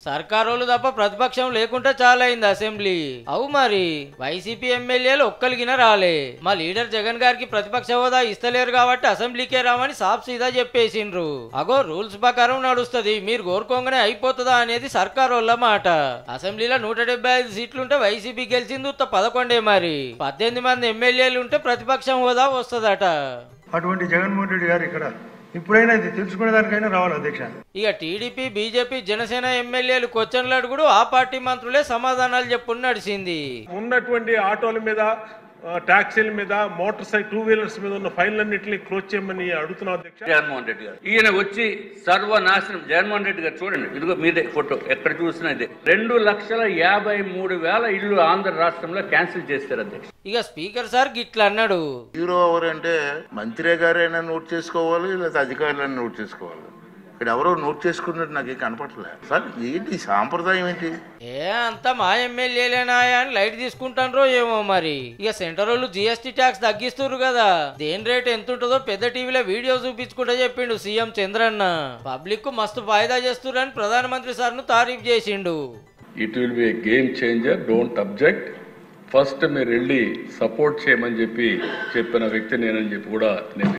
సర్కారోళ్ళు తప్ప ప్రతిపక్షం లేకుంటే చాలైంది అసెంబ్లీ. అవు మరి వైసీపీ ఎమ్మెల్యేలు ఒక్కలిగిన రాలే. మా లీడర్ జగన్ గారికి ప్రతిపక్ష హోదా ఇస్తలేరు కాబట్టి అసెంబ్లీకే రామని సాఫ్ సీదా చెప్పేసిండ్రు. అగో రూల్స్ ప్రకారం నడుస్తుంది, మీరు కోరుకోగానే అయిపోతుందా అనేది సర్కారోళ్ళ మాట. అసెంబ్లీలో 175 సీట్లుంటే వైసీపీ గెలిచింది 11 మరి. 18 మంది ఎమ్మెల్యేలు ఉంటే ప్రతిపక్షం హోదా వస్తుందట. అటువంటి జగన్మోహన్ రెడ్డి గారు ఇక్కడ ఇప్పుడైనా ఇది తెలుసుకునే దానికైనా రావాలి అధ్యక్ష. ఇక టీడీపీ బీజేపీ జనసేన ఎమ్మెల్యేలు క్వశ్చన్లు అడుగుడు, ఆ పార్టీ మంత్రులే సమాధానాలు చెప్పుడు నడిచింది. ఉన్నటువంటి ఆటోల మీద, టాక్సీల మీద, మోటార్ సైకిల్ 2 వీలర్స్ మీద ఉన్న ఫైన్లన్నింటినీ క్లోజ్ చేయమని అడుగుతున్నాం అధ్యక్ష. జగన్మోహన్ రెడ్డి గారు ఈయన వచ్చి సర్వనాశనం. జగన్మోహన్ రెడ్డి గారు చూడండి, ఇదిగో మీదే ఫోటో, ఎక్కడ చూసినా ఇదే. 2,53,000 ఇళ్లు ఆంధ్ర రాష్ట్రంలో క్యాన్సిల్ చేస్తారు అధ్యక్ష. ఇక స్పీకర్ సార్ గిట్లా అన్నాడు. హీరో ఎవరంటే మంత్రి గారైనా నోట్ చేసుకోవాలి, లేదా అధికారులైనా నోట్ చేసుకోవాలి. ఇక్కడ ఎవరో నోట్ చేసుకున్నట్టు నాకు కనపడలేదు సార్. ఏంటి సాంప్రదాయం ఏంటి? అంతా మా ఎమ్మెల్యేలేనా అని లైట్ తీసుకుంటారో ఏమో మరి. ఇక సెంటర్ వాళ్ళు జిఎస్టీ ట్యాక్స్ తగ్గిస్తున్నారు కదా, దేని రేట్ ఎంత ఉంటుందో పెద్ద టీవీలో వీడియో చూపించుకుంటా చెప్పిండు సీఎం చంద్రన్న. పబ్లిక్ కు మస్తు ఫాయిదా చేస్తున్నారని ప్రధానమంత్రి సార్ ను తారీఫ్ చేసిండు. It will be A game changer, don't object. First మీరు వెళ్ళి సపోర్ట్ చేయమని చెప్పిన వ్యక్తి నేనని చెప్పి కూడా నేను